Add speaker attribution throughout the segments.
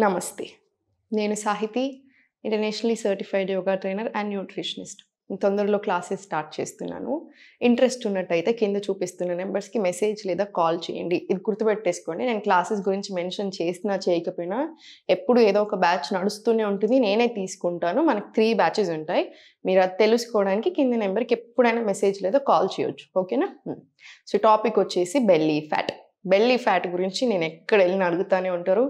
Speaker 1: నమస్తే. నేను Sahithi, internationally certified yoga trainer and nutritionist. తొందరలో క్లాసెస్ స్టార్ట్ చేస్తున్నాను. ఇంట్రెస్ట్ ఉన్నట్టయితే కింద చూపిస్తున్న నెంబర్స్కి మెసేజ్ లేదా కాల్ చేయండి. ఇది గుర్తుపెట్టేసుకోండి. నేను క్లాసెస్ గురించి మెన్షన్ చేసినా చేయకపోయినా ఎప్పుడు ఏదో ఒక బ్యాచ్ నడుస్తూనే ఉంటుంది. నేనే తీసుకుంటాను. మనకు 3 బ్యాచెస్ ఉంటాయి. మీరు అది తెలుసుకోవడానికి కింద నెంబర్కి ఎప్పుడైనా మెసేజ్ లేదా కాల్ చేయొచ్చు. ఓకేనా? సో టాపిక్ వచ్చేసి బెల్లీ ఫ్యాట్. బెల్లీ ఫ్యాట్ గురించి నేను ఎక్కడ వెళ్ళినా అడుగుతూనే ఉంటారు.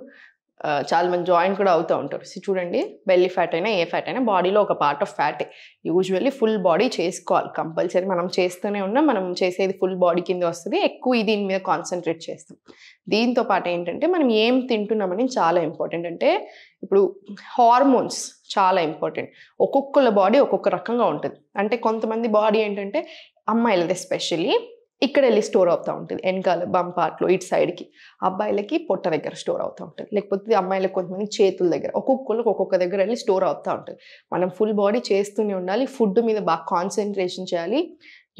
Speaker 1: చాలా మంది జాయిన్ కూడా అవుతూ ఉంటారు. సో చూడండి, బెల్లీ ఫ్యాట్ అయినా ఏ ఫ్యాట్ అయినా బాడీలో ఒక పార్ట్ ఆఫ్ ఫ్యాటే. యూజువల్లీ ఫుల్ బాడీ చేసుకోవాలి కంపల్సరీ. మనం చేస్తూనే ఉన్నాం. మనం చేసేది ఫుల్ బాడీ కింద వస్తుంది. ఎక్కువ దీని మీద కాన్సన్ట్రేట్ చేస్తాం. దీంతో పాటు ఏంటంటే మనం ఏం తింటున్నామని చాలా ఇంపార్టెంట్. అంటే ఇప్పుడు హార్మోన్స్ చాలా ఇంపార్టెంట్. ఒక్కొక్కళ్ళ బాడీ ఒక్కొక్క రకంగా ఉంటుంది. అంటే కొంతమంది బాడీ ఏంటంటే అమ్మాయిలది ఎస్పెషల్లీ ఇక్కడ వెళ్ళి స్టోర్ అవుతూ ఉంటుంది, వెనకాల బమ్ పార్ట్లో ఇటు సైడ్కి. అబ్బాయిలకి పొట్ట దగ్గర స్టోర్ అవుతూ ఉంటుంది. లేకపోతే అమ్మాయిలకు కొంతమంది చేతుల దగ్గర, ఒక్కొక్కరికి ఒక్కొక్క దగ్గర వెళ్ళి స్టోర్ అవుతూ ఉంటుంది. మనం ఫుల్ బాడీ చేస్తూనే ఉండాలి. ఫుడ్ మీద బాగా కాన్సన్ట్రేషన్ చేయాలి.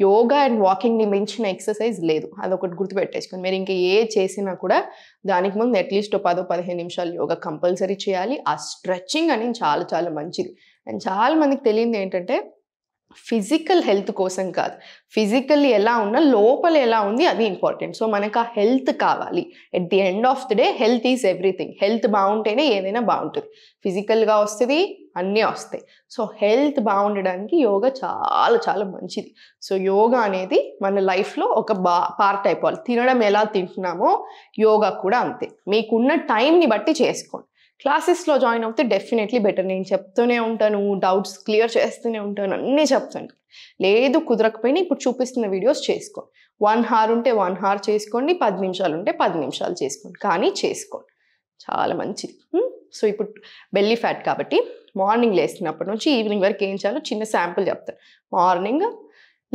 Speaker 1: యోగా అండ్ వాకింగ్ని మించిన ఎక్సర్సైజ్ లేదు. అదొకటి గుర్తుపెట్టేసుకోండి. మీరు ఇంకా ఏ చేసినా కూడా దానికి ముందు అట్లీస్ట్ 10-15 నిమిషాలు యోగా కంపల్సరీ చేయాలి. ఆ స్ట్రెచ్చింగ్ అనేది చాలా చాలా మంచిది. అండ్ చాలా మందికి తెలియదు ఏంటంటే ఫిజికల్ హెల్త్ కోసం కాదు, ఫిజికల్లీ ఎలా ఉన్నా లోపల ఎలా ఉంది అది ఇంపార్టెంట్. సో మనకు ఆ హెల్త్ కావాలి. At the end of the day health is everything. Health బాగుంటేనే ఏదైనా బాగుంటుంది. ఫిజికల్గా వస్తుంది, అన్నీ వస్తాయి. సో హెల్త్ బాగుండడానికి యోగా చాలా చాలా మంచిది. సో యోగా అనేది మన లైఫ్లో ఒక పార్ట్ అయిపోవాలి. తినడం ఎలా తింటున్నామో యోగా కూడా అంతే. మీకున్న టైంని బట్టి చేసుకోండి. క్లాసెస్లో జాయిన్ అవుతే డెఫినెట్లీ బెటర్. నేను చెప్తూనే ఉంటాను, డౌట్స్ క్లియర్ చేస్తూనే ఉంటాను, అన్నీ చెప్తాను. లేదు కుదరకపోయినా ఇప్పుడు చూపిస్తున్న వీడియోస్ చేసుకోండి. 1 hour ఉంటే 1 hour చేసుకోండి, 10 నిమిషాలు ఉంటే 10 నిమిషాలు చేసుకోండి, కానీ చేసుకోండి. చాలా మంచిది. సో ఇప్పుడు బెల్లీ ఫ్యాట్ కాబట్టి మార్నింగ్ లేస్తున్నప్పటి నుంచి ఈవినింగ్ వరకు ఏం చేయాలో చిన్న శాంపుల్ చెప్తాను. మార్నింగ్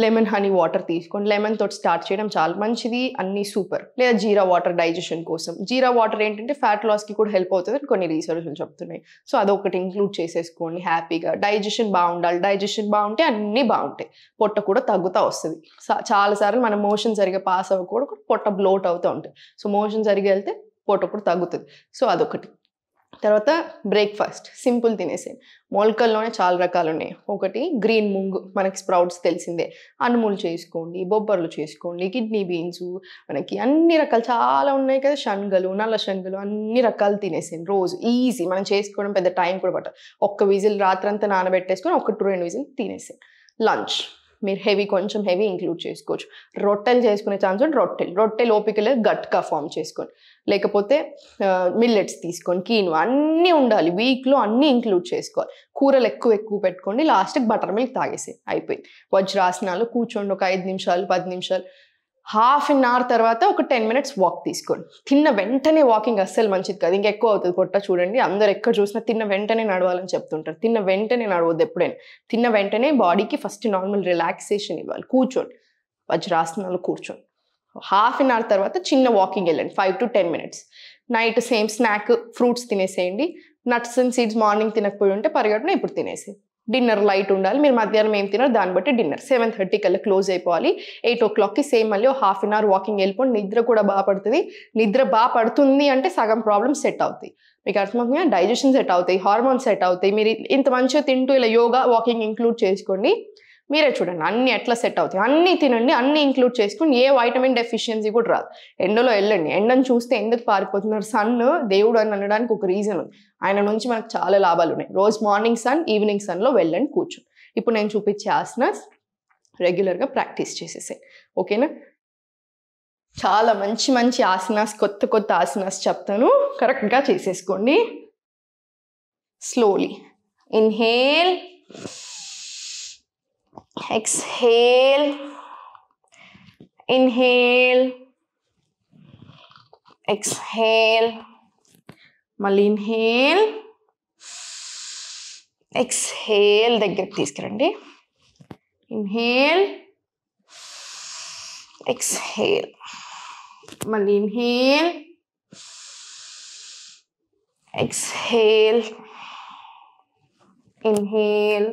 Speaker 1: లెమన్ హనీ వాటర్ తీసుకోండి. లెమన్ తోటి స్టార్ట్ చేయడం చాలా మంచిది. అన్నీ సూపర్. లేదా జీరా వాటర్ డైజెషన్ కోసం. జీరా వాటర్ ఏంటంటే ఫ్యాట్ లాస్కి కూడా హెల్ప్ అవుతుంది అని కొన్ని రీసెర్చ్లు చెప్తున్నాయి. సో అదొకటి ఇంక్లూడ్ చేసేసుకోండి హ్యాపీగా. డైజెషన్ బాగుండాలి. డైజెషన్ బాగుంటే అన్నీ బాగుంటాయి. పొట్ట కూడా తగ్గుతూ వస్తుంది. చాలాసార్లు మన మోషన్ సరిగా పాస్ అవ్వకూడదు, పొట్ట బ్లోట్ అవుతూ ఉంటుంది. సో మోషన్ సరిగా వెళ్తే పొట్ట కూడా తగ్గుతుంది. సో అదొకటి. తర్వాత బ్రేక్ఫాస్ట్ సింపుల్ తినేసేయండి. మొలకల్లోనే చాలా రకాలు ఉన్నాయి. ఒకటి గ్రీన్ మూంగ్, మనకి స్ప్రౌట్స్ తెలిసిందే. అనుములు చేసుకోండి, బొబ్బర్లు చేసుకోండి, కిడ్నీ బీన్స్, మనకి అన్ని రకాలు చాలా ఉన్నాయి కదా, శనగలు, నల్ల శనగలు, అన్ని రకాలు తినేసేయండి రోజు. ఈజీ, మనం చేసుకోవడం పెద్ద టైం కూడా పట్టదు. ఒక్క విజిల్ రాత్రంతా నానబెట్టేసుకొని 1-2 విజిల్ తినేసేయండి. లంచ్ మీరు కొంచెం హెవీ ఇంక్లూడ్ చేసుకోవచ్చు. రొట్టెలు చేసుకునే ఛాన్స్ ఉంటే రొట్టెలు ఓపికలే గట్గా ఫామ్ చేసుకోండి. లేకపోతే మిల్లెట్స్ తీసుకోండి, కీను, అన్నీ ఉండాలి. వీక్లో అన్నీ ఇంక్లూడ్ చేసుకోవాలి. కూరలు ఎక్కువ పెట్టుకోండి. లాస్ట్కి బటర్ మిల్క్ తాగేసి అయిపోయింది. వజ్రాసనాలు కూర్చోండి ఒక 5 నిమిషాలు 10 నిమిషాలు. 1/2 hour తర్వాత ఒక 10 minutes వాక్ తీసుకోండి. తిన్న వెంటనే వాకింగ్ అస్సలు మంచిది కాదు, ఇంకెక్కువ అవుతుంది పొట్ట. చూడండి, అందరు ఎక్కడ చూసినా తిన్న వెంటనే నడవాలని చెప్తుంటారు. తిన్న వెంటనే నడవద్దు ఎప్పుడైనా. తిన్న వెంటనే బాడీకి ఫస్ట్ నార్మల్ రిలాక్సేషన్ ఇవ్వాలి. కూర్చోండి, వజ్రాసనాలు కూర్చోండి. 1/2 hour తర్వాత చిన్న వాకింగ్ వెళ్ళండి, 5-10 minutes. Night same snack fruits తినేసేయండి. నట్స్ అండ్ సీడ్స్ మార్నింగ్ తినకపోయి ఉంటే పరిగెట్టున ఇప్పుడు తినేసేయండి. డిన్నర్ లైట్ ఉండాలి. మీరు మధ్యాహ్నం ఏం తినారు దాన్ని బట్టి డిన్నర్ 7:30 కల్లా క్లోజ్ అయిపోవాలి. 8 o'clockకి సేమ్ మళ్ళీ 1/2 hour వాకింగ్ వెళ్ళిపోండి. నిద్ర కూడా బాగా పడుతుంది. నిద్ర బాగా పడుతుంది అంటే సగం ప్రాబ్లమ్స్ సెట్ అవుతాయి. మీకు అర్థమవుతుందా? డైజెషన్ సెట్ అవుతాయి, హార్మోన్స్ సెట్ అవుతాయి. మీరు ఇంత మంచిగా తింటూ ఇలా యోగా వాకింగ్ ఇంక్లూడ్ చేసుకోండి. మీరే చూడండి అన్నీ ఎట్లా సెట్ అవుతాయి. అన్నీ తినండి, అన్నీ ఇంక్లూడ్ చేసుకుని ఏ వైటమిన్ డెఫిషియన్సీ కూడా రాదు. ఎండలో వెళ్ళండి. ఎండను చూస్తే ఎందుకు పారిపోతున్నారు? సన్ దేవుడు అని అనడానికి ఒక రీజన్ ఉంది. ఆయన నుంచి మనకు చాలా లాభాలు ఉన్నాయి. రోజు మార్నింగ్ సన్, ఈవినింగ్ సన్లో వెళ్ళండి, కూర్చోండి. ఇప్పుడు నేను చూపించే ఆసనాస్ రెగ్యులర్గా ప్రాక్టీస్ చేసేసాయి. ఓకేనా? చాలా మంచి ఆసనాస్, కొత్త ఆసనాస్ చెప్తాను, కరెక్ట్గా చేసేసుకోండి. Slowly inhale, exhale, inhale, exhale, మళ్ళీ ఇన్హేల్, ఎక్స్హేల్, దగ్గరికి తీసుకురండి. ఇన్హేల్, ఎక్స్హేల్, మళ్ళీ ఇన్హేల్, ఎక్స్హేల్, ఇన్హేల్,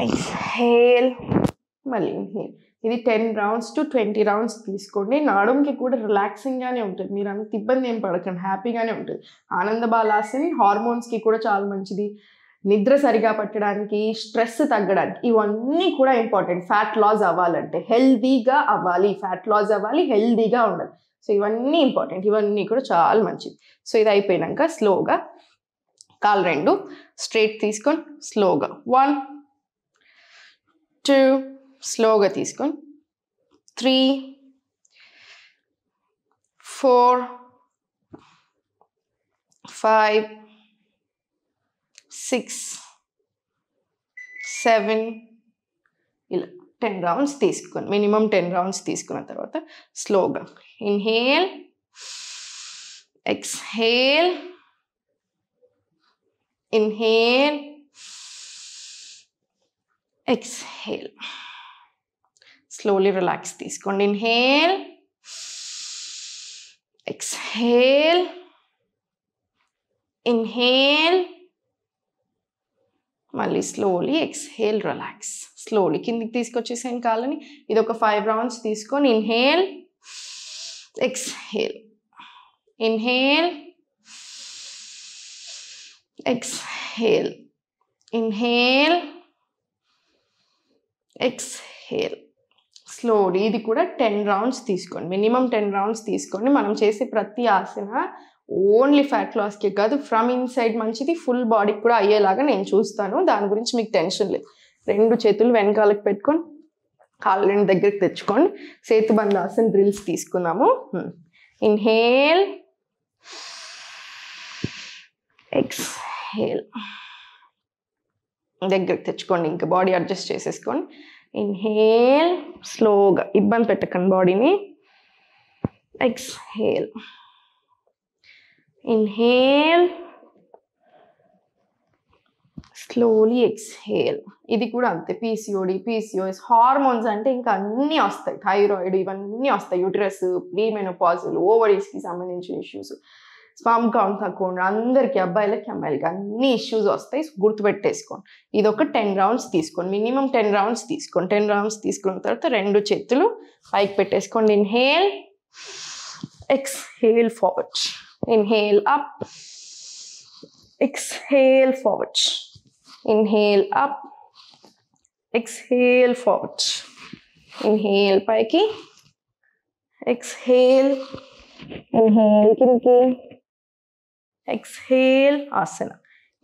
Speaker 1: exhale, మళ్ళీ ఇన్హేల్. ఇది 10 rounds to 20 rounds తీసుకోండి. నడుంకి కూడా రిలాక్సింగ్గానే ఉంటుంది, మీరు అంత ఇబ్బంది ఏం పడకండి, హ్యాపీగానే ఉంటుంది. ఆనంద బాలాసన్ హార్మోన్స్కి కూడా చాలా మంచిది, నిద్ర సరిగా పట్టడానికి, స్ట్రెస్ తగ్గడానికి, ఇవన్నీ కూడా ఇంపార్టెంట్. ఫ్యాట్ లాస్ అవ్వాలంటే హెల్దీగా అవ్వాలి, ఫ్యాట్ లాస్ అవ్వాలి, హెల్దీగా ఉండాలి. సో ఇవన్నీ ఇంపార్టెంట్, ఇవన్నీ కూడా చాలా మంచిది. సో ఇది అయిపోయాక స్లోగా కాలు రెండు స్ట్రైట్ తీసుకొని స్లోగా 1 2 స్లోగా తీసుకొని 3 4 5 6 7 ఇలా 10 rounds తీసుకొని మినిమం 10 rounds తీసుకున్న తర్వాత స్లోగా inhale exhale inhale exhale, slowly relax తీసుకోండి. inhale exhale inhale మళ్ళీ slowly exhale relax, slowly కిందికి తీసుకొచ్చేసాను కాళ్ళని. ఇది ఒక 5 rounds తీసుకొని inhale exhale inhale exhale inhale exhale slowly. ఇది కూడా 10 rounds తీసుకోండి, మినిమం 10 rounds తీసుకోండి. మనం చేసే ప్రతి ఆసన ఓన్లీ ఫ్యాట్ లాస్కే కాదు, ఫ్రమ్ ఇన్సైడ్ మంచిది, ఫుల్ బాడీకి కూడా అయ్యేలాగా నేను చూస్తాను, దాని గురించి మీకు టెన్షన్ లేదు. 2 చేతులు వెనకాలకు పెట్టుకొని కాళ్ళు 2 దగ్గరికి తెచ్చుకోండి. సేతుబంధాసన్ డ్రిల్స్ తీసుకుందాము. ఇన్హేల్ ఎక్స్హేల్, దగ్గరికి తెచ్చుకోండి, ఇంకా బాడీ అడ్జస్ట్ చేసేసుకోండి. ఇన్హేల్ స్లోగా, ఇబ్బంది పెట్టకండి బాడీని. Exhale inhale slowly exhale. ఇది కూడా అంతే, పీసీఓడి పీసీఓఎస్ హార్మోన్స్ అంటే ఇంకా అన్నీ వస్తాయి, థైరాయిడ్ ఇవన్నీ వస్తాయి, యూటరస్ ప్రీమెనోపాజల్ ఓవరీస్కి సంబంధించిన ఇష్యూస్, స్పర్మ్ కౌంట్ తక్కువ ఉండడం, అందరికీ అబ్బాయిలకి అమ్మాయిలకి అన్ని ఇష్యూస్ వస్తాయి, గుర్తుపెట్టేసుకోండి. ఇది ఒక 10 rounds తీసుకోండి, మినిమం 10 rounds తీసుకోండి. 10 rounds తీసుకున్న తర్వాత 2 చేతులు పైకి పెట్టేసుకోండి. Inhale exhale forward, inhale up exhale forward, inhale up exhale forward, inhale పైకి ఎక్స్హేల్ ఇన్హేల్ కిందకి ఎక్స్హేల్ ఆసన.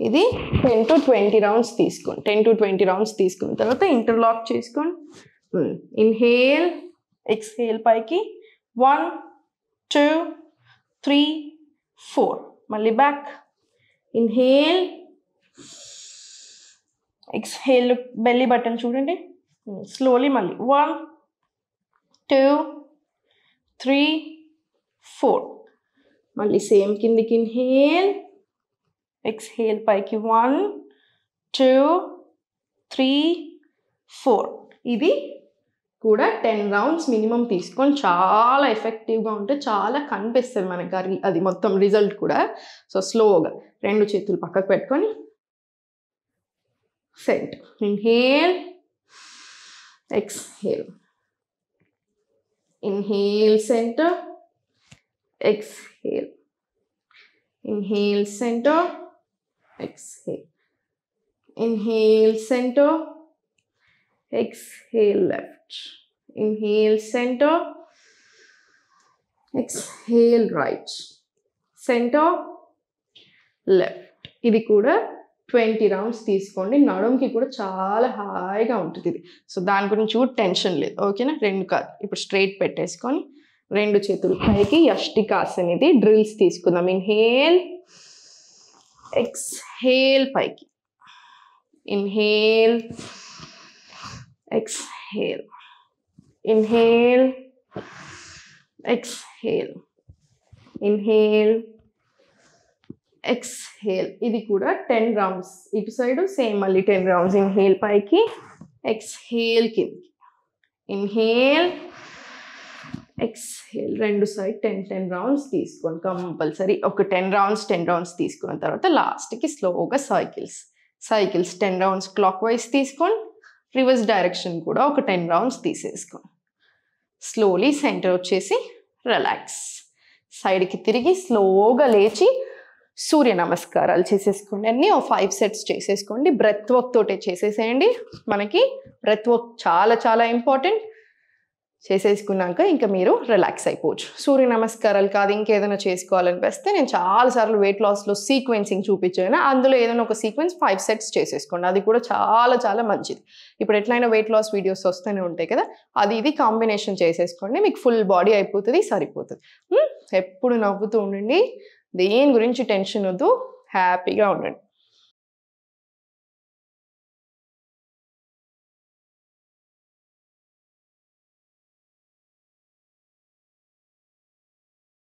Speaker 1: ఇది 10 to 20 rounds తీసుకోండి. 10 to 20 rounds తీసుకున్న తర్వాత ఇంటర్లాక్ చేసుకోండి. ఇన్హేల్ ఎక్స్హేల్ పైకి 1 2 3 4 మళ్ళీ back. Inhale exhale belly button చూడండి, స్లోలీ మళ్ళీ 1 2 3 4 మళ్ళీ సేమ్ కిందికి. ఇన్హేల్ ఎక్స్హేల్ పైకి 1 2 3 4. ఇది కూడా 10 rounds మినిమం తీసుకొని చాలా ఎఫెక్టివ్గా ఉంటే చాలా కనిపిస్తుంది మనకి అది మొత్తం రిజల్ట్ కూడా. సో స్లోగా 2 చేతులు పక్కకు పెట్టుకొని centre. Inhale exhale inhale centre exhale inhale center exhale inhale center exhale left inhale center exhale right center left. ఇది కూడా 20 rounds తీసుకోండి, నడుంకి కూడా చాలా హాయిగా ఉంటుంది ఇది. సో దాని గురించి కూడా టెన్షన్ లేదు, ఓకేనా. 2 కాదు, ఇప్పుడు స్ట్రైట్ పెట్టేసుకొని 2 చేతులు పైకి యష్టికాసన్, ఇది డ్రిల్స్ తీసుకుందాం. ఇన్హేల్ ఎక్స్హేల్ పైకి, inhale exhale inhale exhale inhale exhale. ఇది కూడా 10 rounds, ఇటు సైడ్ సేమ్ మళ్ళీ 10 rounds. ఇన్హేల్ పైకి ఎక్స్హేల్ కిందకి, ఇన్హేల్ ఎక్స్హేల్. 2 సైడ్ 10 rounds తీసుకోండి కంపల్సరీ. ఒక 10 rounds తీసుకున్న తర్వాత లాస్ట్కి స్లోగా సైకిల్స్ 10 rounds క్లాక్ వైజ్ తీసుకోండి, రివర్స్ డైరెక్షన్ కూడా ఒక 10 రౌండ్స్ తీసేసుకోండి. స్లోలీ సెంటర్ వచ్చేసి రిలాక్స్. సైడ్కి తిరిగి స్లోగా లేచి సూర్య నమస్కారాలు చేసేసుకోండి. అన్నీ 5 సెట్స్ చేసేసుకోండి. బ్రెత్ వర్క్ తోటే చేసేసేయండి. మనకి బ్రెత్ వర్క్ చాలా చాలా ఇంపార్టెంట్. చేసేసుకున్నాక ఇంకా మీరు రిలాక్స్ అయిపోవచ్చు. సూర్య నమస్కారాలు కాదు ఇంకేదైనా చేసుకోవాలనిపిస్తే నేను చాలాసార్లు వెయిట్ లాస్లో సీక్వెన్సింగ్ చూపించాను. అందులో ఏదైనా ఒక సీక్వెన్స్ 5 సెట్స్ చేసేసుకోండి. అది కూడా చాలా చాలా మంచిది. ఇప్పుడు ఎట్లయినా వెయిట్ లాస్ వీడియోస్ వస్తూనే ఉంటాయి కదా, అది ఇది కాంబినేషన్ చేసేసుకోండి. మీకు ఫుల్ బాడీ అయిపోతుంది, సరిపోతుంది. ఎప్పుడు నవ్వుతూ ఉండండి. దేని గురించి టెన్షన్ వద్దు, హ్యాపీగా ఉండండి.